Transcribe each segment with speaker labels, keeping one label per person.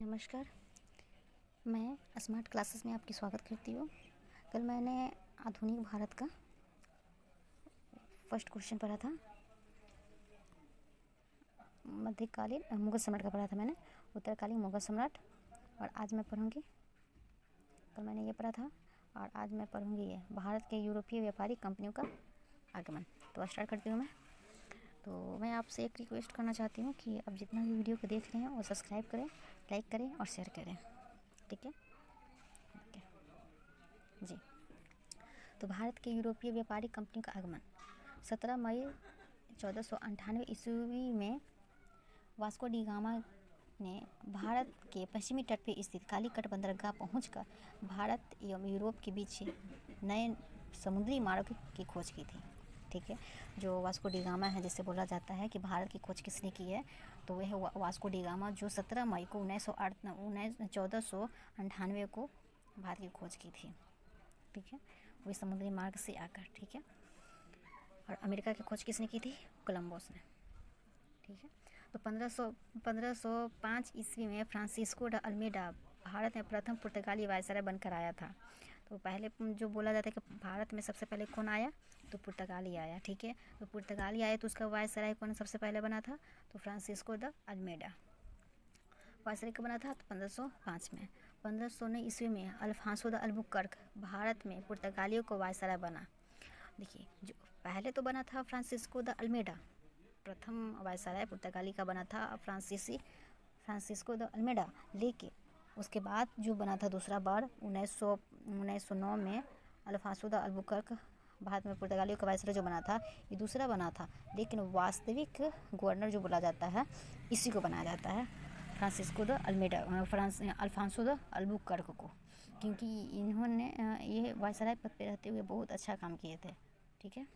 Speaker 1: नमस्कार। मैं smart classes में आपकी स्वागत करती हूँ। कल मैंने आधुनिक भारत का फर्स्ट क्वेश्चन पढ़ा था। मध्यकालीन मुगल सम्राट का पढ़ा था मैंने, उत्तरकालीन मुगल सम्राट। और आज मैं पढ़ूँगी, कल मैंने ये पढ़ा था और आज मैं पढ़ूँगी ये भारत के यूरोपीय व्यापारिक कंपनियों का आगमन। तो स्टार्ट करती हूँ मैं। तो मैं आपसे एक रिक्वेस्ट करना चाहती हूँ कि आप जितना भी वीडियो को देख रहे हैं वो सब्सक्राइब करें, लाइक करें और शेयर करें, ठीक है? ओके जी। तो भारत के यूरोपीय व्यापारिक कंपनियों का आगमन 17 मई 1498 ईस्वी में वास्को डी गामा ने भारत के पश्चिमी तट पर स्थित कालीकट बंदरगाह पहुंचकर भारत एवं यूरोप के बीच नए समुद्री मार्ग की खोज की थी। ठीक है, जो वास्को डी गामा है, जिससे बोला जाता है कि भारत की खोज किसने की है, तो वह वास्को डी गामा जो 17 मई को 1498 को भारत की खोज की थी। ठीक है, वही समुद्री मार्ग से आकर। ठीक है, और अमेरिका की खोज किसने की थी? कोलंबस ने। ठीक है, तो 1505 ईस्वी में फ्रांसिस्को ड अल्मेडा भारत में प्रथम पुर्तगाली वायसराय बनकर आया था। तो पहले जो बोला जाता है कि भारत में सबसे पहले कौन आया, तो पुर्तगाली आया। ठीक है, तो पुर्तगाली आया तो उसका वायसराय कौन सबसे पहले बना था, तो फ्रांसिस्को द अल्मेडा। वायसराय कब बना था? तो 1505 में। 1519 ईस्वी में अल्फांसो द अल्बुकर्क भारत में पुर्तगालियों को वायसराय बना। देखिए, जो पहले तो बना था फ्रांसिस्को द अल्मेडा, प्रथम वायसराय पुर्तगाली का बना था फ्रांसिस्को द अल्मेडा। लेकिन उसके बाद जो बना था दूसरा बार 1909 में अल्फांसो द अल्बुकर्क भारत में पुर्तगालियों का वायसराय जो बना था, ये दूसरा बना था। लेकिन वास्तविक गवर्नर जो बोला जाता है, इसी को बनाया जाता है Francisco de Almeida, Alfonso de Albuquerque को, क्योंकि इन्होंने ये वायसराय पद पे रहते हुए बहुत अच्छा काम किए थे। ठीक है,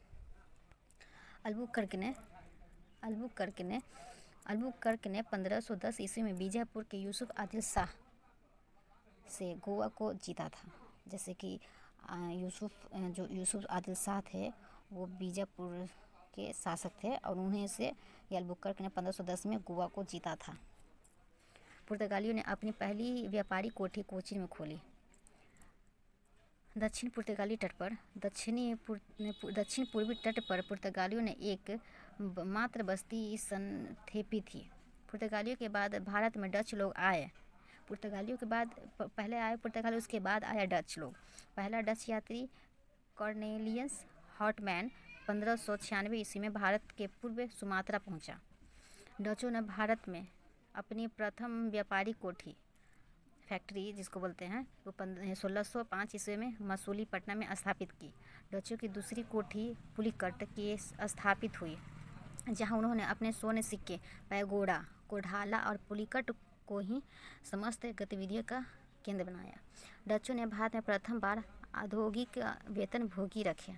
Speaker 1: अल्बुकर्क ने 1510 ईस्वी में बीजापुर के यूसुफ आदिल शाह से गोवा को जीता था। जैसे कि यूसुफ आदिल शाह थे, वो बीजापुर के शासक थे और उन्हें से अल्बुकर्क ने 1510 में गोवा को जीता था। पुर्तगालियों ने अपनी पहली व्यापारी कोठी कोचीन में खोली। दक्षिण पुर्तगाली तट पर दक्षिण पूर्वी तट पर पुर्तगालियों ने एक मात्र बस्ती स्थापित थी। पुर्तगालियों के बाद भारत में डच लोग आए। पुर्तगालियों के बाद पहले आए पुर्तगाली, उसके बाद आया डच लोग। पहला डच यात्री कॉर्नेलियस हॉटमैन 1596 ईस्वी में भारत के पूर्व सुमात्रा पहुंचा। डचों ने भारत में अपनी प्रथम व्यापारी कोठी फैक्ट्री, जिसको बोलते हैं, वो 1605 ईस्वी में मसूलीपट्टनम में स्थापित की। डचों की दूसरी कोठी पुलिकट की स्थापित हुई, जहां उन्होंने अपने स्वर्ण सिक्के पैगोडा को ढाला और पुलिकट को ही समस्त गतिविधियों का केंद्र बनाया। डचों ने भारत में प्रथम बार औद्योगिक वेतनभोगी रखे।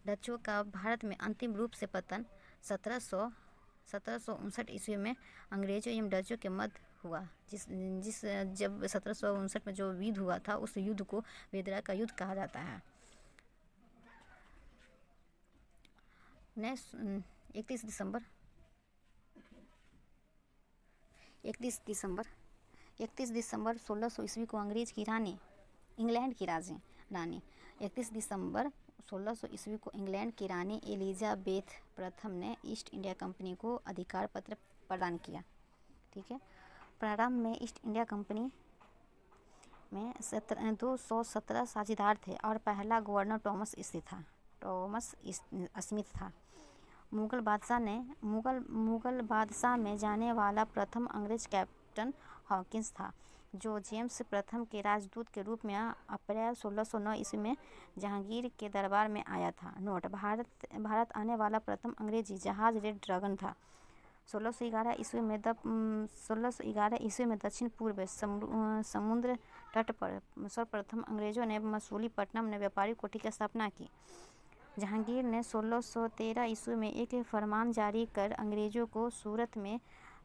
Speaker 1: डचों का भारत में अंतिम रूप से पतन 1759 ईस्वी में अंग्रेजों एवं डचों के मध्य हुआ। जब 1759 में जो युद्ध हुआ था, उस युद्ध को वेदरा का युद्ध कहा जाता है। 31 दिसंबर 1600 ईस्वी को अंग्रेज की रानी, इंग्लैंड की रानी 31 दिसंबर 1600 ईस्वी को इंग्लैंड की रानी एलिजाबेथ प्रथम ने ईस्ट इंडिया कंपनी को अधिकार पत्र प्रदान किया। ठीक है, प्रारंभ में ईस्ट इंडिया कंपनी में 217 साझेदार थे और पहला गवर्नर टॉमस स्मिथ था। मुगल बादशाह में जाने वाला प्रथम अंग्रेज कैप्टन हॉकिंस था, जो जेम्स प्रथम के राजदूत के रूप में अप्रैल 1609 ईस्वी में जहांगीर के दरबार में आया था। नोट: भारत आने वाला प्रथम अंग्रेजी जहाज रेड ड्रैगन था। 1611 ईस्वी में दक्षिण पूर्व समुद्र तट पर सर्वप्रथम अंग्रेजों ने मसूलीपट्टनम में व्यापारी कोठी की स्थापना की। जहांगीर ने 1613 ईस्वी में एक फरमान जारी कर अंग्रेजों को सूरत में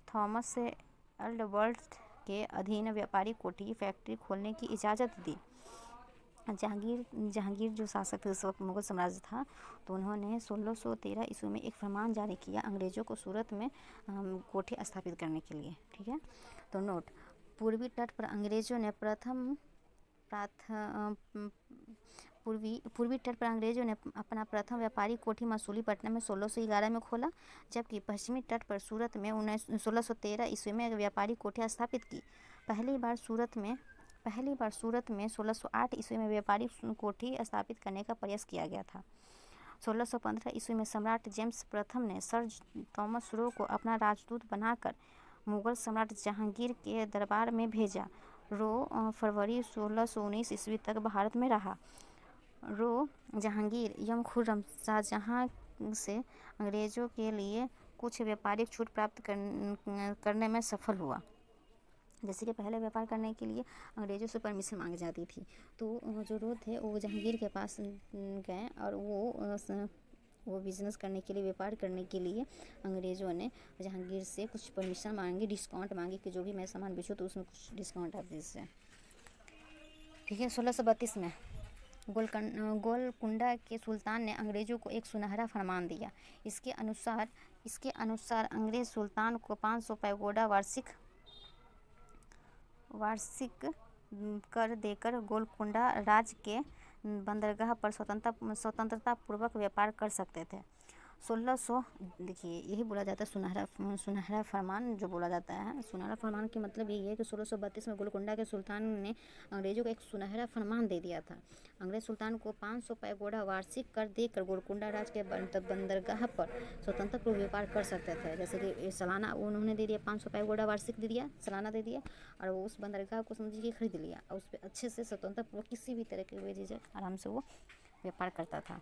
Speaker 1: थॉमस एल्डरवर्थ के अधीन व्यापारी कोठी फैक्ट्री खोलने की इजाज़त दी। जहांगीर जो शासक थे उस वक्त, मुगल साम्राज्य था, तो उन्होंने 1613 ईस्वी में एक फरमान जारी किया अंग्रेजों को सूरत में कोठी स्थापित करने के लिए। ठीक है, तो नोट: पूर्वी तट पर अंग्रेजों ने पूर्वी तट पर अंग्रेजों ने अपना प्रथम व्यापारी कोठी मसूलीपट्टनम में 1611 में खोला, जबकि पश्चिमी तट पर सूरत में 1613 ईस्वी में व्यापारी कोठी स्थापित की। पहली बार सूरत में 1608 ईस्वी में व्यापारी कोठी स्थापित करने का प्रयास किया गया था। 1615 ईस्वी में सम्राट जेम्स प्रथम ने सर थॉमस रो को अपना राजदूत बनाकर मुगल सम्राट जहांगीर के दरबार में भेजा। रो फरवरी 1619 ईस्वी तक भारत में रहा। रो जहांगीर यम खुर्रम शाहजहां से अंग्रेज़ों के लिए कुछ व्यापारिक छूट प्राप्त करने में सफल हुआ। जैसे कि पहले व्यापार करने के लिए अंग्रेज़ों से परमिशन मांगी जाती थी, तो जो रो थे वो जहांगीर के पास गए और वो बिज़नेस करने के लिए, व्यापार करने के लिए अंग्रेज़ों ने जहांगीर से कुछ परमिशन मांगी, डिस्काउंट मांगी कि जो भी मैं सामान बेचूँ तो उसमें कुछ डिस्काउंट आप दीजिए। ठीक है। 1632 में गोलकुंडा के सुल्तान ने अंग्रेज़ों को एक सुनहरा फरमान दिया। इसके अनुसार अंग्रेज़ सुल्तान को 500 पैगोडा वार्षिक कर देकर गोलकुंडा राज्य के बंदरगाह पर स्वतंत्रता पूर्वक व्यापार कर सकते थे। 1600 देखिए यही बोला जाता है सुनहरा फरमान। जो बोला जाता है सुनहरा फरमान के मतलब यही है कि 1632 में गोलकुंडा के सुल्तान ने अंग्रेज़ों को एक सुनहरा फरमान दे दिया था। अंग्रेज़ सुल्तान को 500 पैगोडा वार्षिक कर देकर गोलकुंडा राज्य के बंदरगाह पर स्वतंत्र पूर्व व्यापार कर सकते थे। जैसे कि सालाना उन्होंने दे दिया, 500 पैगोडा वार्षिक दे दिया, सालाना दे दिया, और वो उस बंदरगाह को समझिए कि खरीद लिया और उस पर अच्छे से स्वतंत्र पूर्वक किसी भी तरह के बेझिझक आराम से वो व्यापार करता था।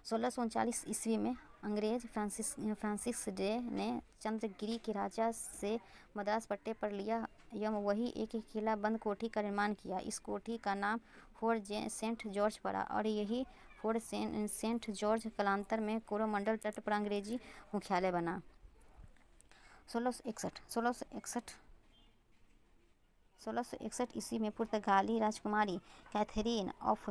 Speaker 1: 1639 ईस्वी में अंग्रेज फ्रांसिस डे ने चंद्रगिरी के राजा से मद्रास पट्टे पर लिया एवं वही एक किला बंद कोठी का निर्माण किया। इस कोठी का नाम फोर्ट सेंट जॉर्ज पड़ा और यही फोर्ट सेंट जॉर्ज कालांतर में कोरोमंडल तट पर अंग्रेजी मुख्यालय बना। 1661 ईस्वी में पुर्तगाली राजकुमारी कैथरीन ऑफ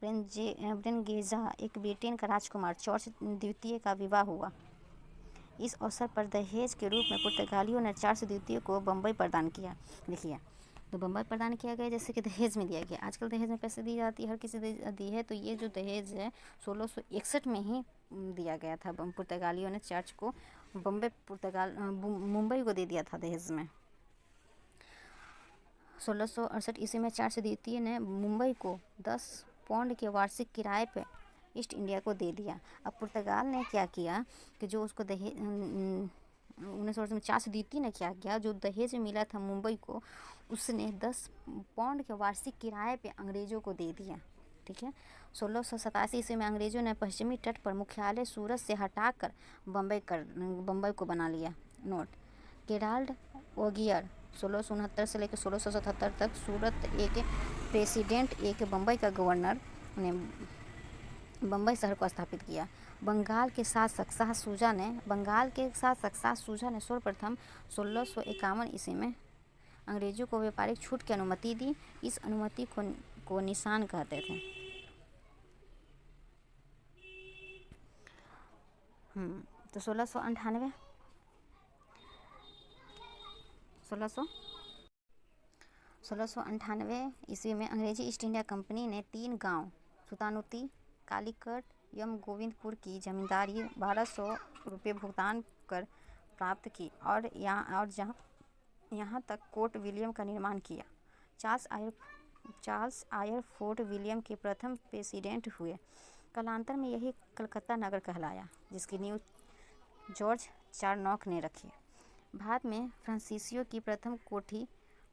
Speaker 1: ब्रेनगेजा एक ब्रिटेन का राजकुमार जॉर्ज द्वितीय का विवाह हुआ। इस अवसर पर दहेज के रूप में पुर्तगालियों ने चार्ल्स द्वितीय को बम्बई प्रदान किया। देखिए तो बम्बई प्रदान किया गया जैसे कि दहेज में दिया गया। आजकल दहेज में पैसे दी जाती है, हर किसी दी है, तो ये जो दहेज है 1661 में ही दिया गया था। पुर्तगालियों ने चार्च को मुंबई को दे दिया था दहेज में। 1668 ईस्वी में चार्ल्स द्वितीय ने मुंबई को 10 पाउंड के वार्षिक किराए पे ईस्ट इंडिया को दे दिया। अब पुर्तगाल ने क्या किया कि जो उसको दहेज 1900 में चार्ल्स द्वितीय ने क्या किया, जो दहेज में मिला था मुंबई को, उसने 10 पाउंड के वार्षिक किराए पे अंग्रेज़ों को दे दिया। ठीक है। 1687 ईस्वी में अंग्रेज़ों ने पश्चिमी तट पर मुख्यालय सूरत से हटाकर बम्बई को बना लिया। नोट, गेराल्ड ओगियर 1669 से लेकर 1677 तक सूरत एक प्रेसिडेंट एक बम्बई का गवर्नर ने बम्बई शहर को स्थापित किया। बंगाल के शासक शाह शुजा ने सर्वप्रथम 1651 ईस्वी में अंग्रेज़ों को व्यापारिक छूट की अनुमति दी। इस अनुमति को निशान कहते थे। तो 1698 ईस्वी में अंग्रेजी ईस्ट इंडिया कंपनी ने 3 गांव सुतानुती, कालीकट एवं गोविंदपुर की जमींदारी 1200 रुपये भुगतान कर प्राप्त की और यहाँ तक कोर्ट विलियम का निर्माण किया। चार्ल्स आयर फोर्ट विलियम के प्रथम प्रेसिडेंट हुए। कालांतर में यही कलकत्ता नगर कहलाया, जिसकी नींव जॉर्ज चारनॉक ने रखी। भारत में फ्रांसीसियों की प्रथम कोठी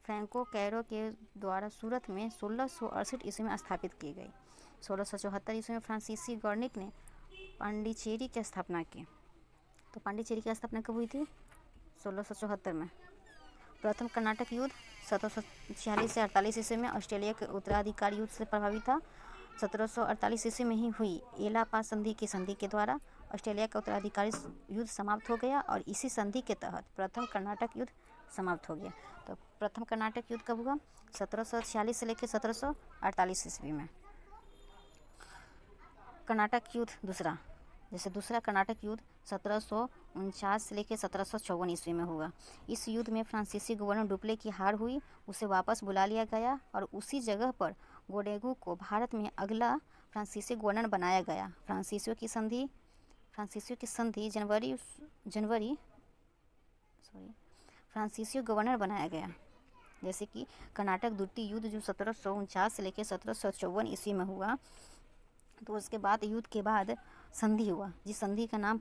Speaker 1: फ्रैंको कैरो के द्वारा सूरत में 1668 ईस्वी में स्थापित की गई। 1674 ईस्वी में फ्रांसीसी गवर्निक ने पांडिचेरी की स्थापना की। तो पांडिचेरी की स्थापना कब हुई थी? 1674 में। प्रथम कर्नाटक युद्ध 1746 से 48 ईस्वी में ऑस्ट्रेलिया के उत्तराधिकार युद्ध से प्रभावित था। 1748 ईस्वी में ही हुई एला पास संधि की संधि के द्वारा ऑस्ट्रेलिया का उत्तराधिकारी युद्ध समाप्त हो गया और इसी संधि के तहत प्रथम कर्नाटक युद्ध समाप्त हो गया। तो प्रथम कर्नाटक युद्ध कब हुआ? 1746 से लेकर 1748 ईस्वी में। कर्नाटक युद्ध दूसरा जैसे दूसरा कर्नाटक युद्ध 1749 से लेकर 1754 ईस्वी में हुआ। इस युद्ध में फ्रांसीसी गवर्नर डुप्ले की हार हुई, उसे वापस बुला लिया गया और उसी जगह पर गोडेगू को भारत में अगला फ्रांसीसी गवर्नर बनाया गया। फ्रांसीसियों की संधि फ्रांसीसियों गवर्नर बनाया गया। जैसे कि कर्नाटक द्वितीय युद्ध जो 1749 से लेकर 1754 ईस्वी में हुआ, तो उसके बाद युद्ध के बाद संधि हुआ, जिस संधि का नाम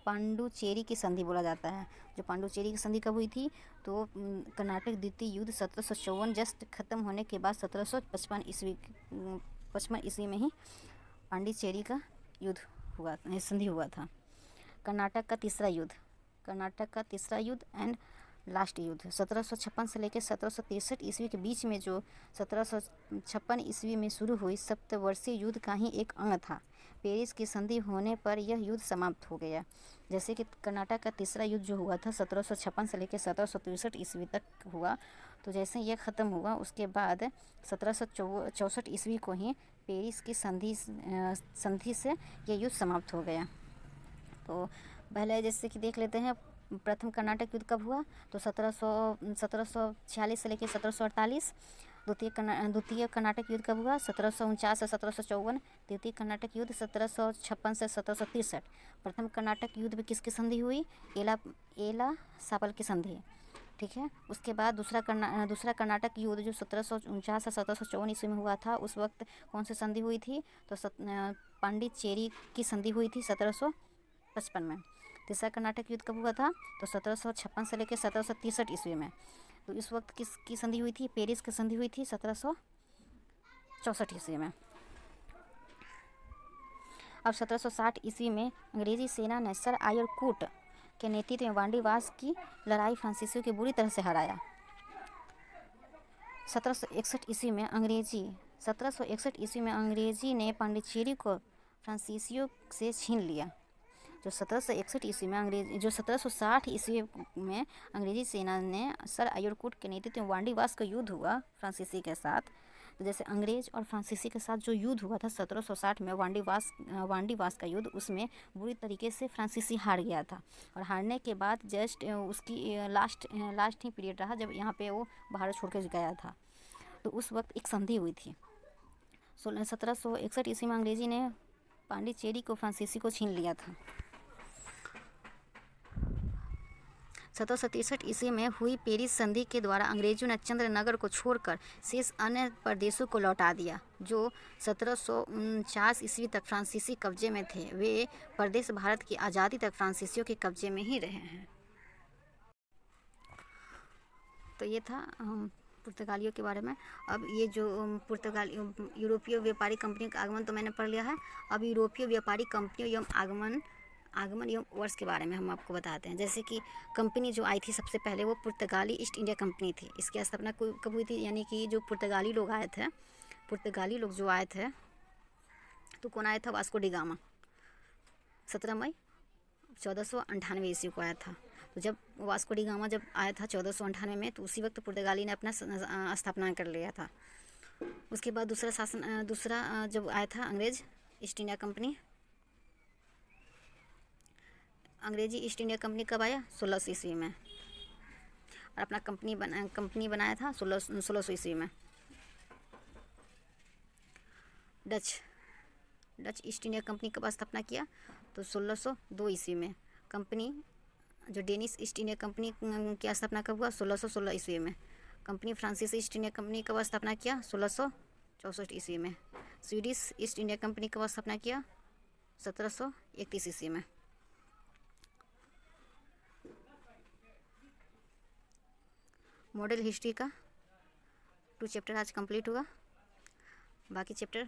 Speaker 1: पांडुचेरी की संधि बोला जाता है। जो पांडुचेरी की संधि कब हुई थी, तो कर्नाटक द्वितीय युद्ध 1754 जस्ट खत्म होने के बाद 1755 ईस्वी में ही पांडिचेरी का युद्ध हुआ, संधि हुआ था। कर्नाटक का तीसरा युद्ध एंड लास्ट युद्ध 1756 से लेकर 1763 ईस्वी के बीच में, जो 1756 ईस्वी में शुरू हुई सप्तवर्षीय युद्ध का ही एक अंग था। पेरिस की संधि होने पर यह युद्ध समाप्त हो गया। जैसे कि कर्नाटक का तीसरा युद्ध जो हुआ था 1756 से लेकर 1763 ईस्वी तक हुआ, तो जैसे यह ख़त्म हुआ उसके बाद 1764 ईस्वी को ही पेरिस की संधि से यह युद्ध समाप्त हो गया। तो पहले जैसे कि देख लेते हैं प्रथम कर्नाटक युद्ध कब हुआ, तो 1746 से लेकर 1748। द्वितीय कर्नाटक युद्ध कब हुआ, 1749 से 1754। तृतीय कर्नाटक युद्ध 1756 से 1763। प्रथम कर्नाटक युद्ध में किसकी संधि हुई, एला सापल की संधि, ठीक है। उसके बाद दूसरा कर्नाटक युद्ध जो 1749 से 1754 ईस्वी में हुआ था, उस वक्त कौन सी संधि हुई थी, तो पांडिचेरी की संधि हुई थी 1755 में। तीसरा कर्नाटक युद्ध कब हुआ था, तो 1756 से लेकर 1763 ईस्वी में। तो इस वक्त किसकी संधि हुई थी, पेरिस की संधि हुई थी 1764 ईस्वी में। अब 1760 ईस्वी में अंग्रेजी सेना ने सर आयर कूट के नेतृत्व में वांडीवास की लड़ाई फ्रांसीसियों की बुरी तरह से हराया। 1761 ईस्वी में अंग्रेजी ने पांडिचेरी को फ्रांसीसियों से छीन लिया। जो 1760 ईस्वी में अंग्रेजी सेना ने सर आयरकूट के नेतृत्व में वांडीवास का युद्ध हुआ फ्रांसीसी के साथ। तो जैसे अंग्रेज और फ्रांसीसी के साथ जो युद्ध हुआ था 1760 में वांडीवास का युद्ध, उसमें बुरी तरीके से फ्रांसीसी हार गया था। और हारने के बाद जस्ट उसकी लास्ट ही पीरियड रहा जब यहाँ पे वो भारत छोड़ के गया था। तो उस वक्त एक संधि हुई थी। 1761 ईस्वी में अंग्रेजी ने पांडिचेरी को फ्रांसीसी को छीन लिया था। 1763 ईस्वी में हुई पेरिस संधि के द्वारा अंग्रेजों ने चंद्रनगर को छोड़कर शेष अन्य प्रदेशों को लौटा दिया। जो 1749 ईस्वी तक फ्रांसीसी कब्जे में थे, वे प्रदेश भारत की आज़ादी तक फ्रांसीसियों के कब्जे में ही रहे हैं। तो ये था पुर्तगालियों के बारे में। अब ये जो यूरोपीय व्यापारी कंपनियों का आगमन तो मैंने पढ़ लिया है। अब यूरोपीय व्यापारी कंपनियों एवं आगमन एवं वर्ष के बारे में हम आपको बताते हैं। जैसे कि कंपनी जो आई थी सबसे पहले वो पुर्तगाली ईस्ट इंडिया कंपनी थी। इसकी स्थापना कब हुई थी, यानी कि जो पुर्तगाली लोग जो आए थे, तो कौन आया था, वास्को डी गामा 17 मई 1498 ईस्वी को आया था। तो जब वास्को डी गामा जब आया था 1498 में, तो उसी वक्त पुर्तगाली ने अपना स्थापना कर लिया था। उसके बाद दूसरा जब आया था अंग्रेज ईस्ट इंडिया कंपनी, अंग्रेजी ईस्ट इंडिया कंपनी कब आया, 1600 ईस्वी में, और अपना कंपनी बनाया था 1600 ईस्वी में। डच ईस्ट इंडिया कंपनी कब स्थापना किया, तो 1602 ईस्वी में। कंपनी जो डेनिश ईस्ट इंडिया कंपनी की स्थापना कब हुआ, 1616 ईस्वी में। कंपनी फ्रांसीसी ईस्ट इंडिया कंपनी कब स्थापना किया, 1664 ईस्वी में। स्वीडिश ईस्ट इंडिया कंपनी कब स्थापना किया, 1731 ईस्वी में। मॉडल हिस्ट्री का 2 चैप्टर आज कंप्लीट हुआ। बाकी चैप्टर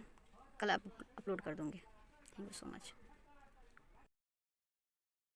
Speaker 1: कल अपलोड कर दूँगी। Thank you so much.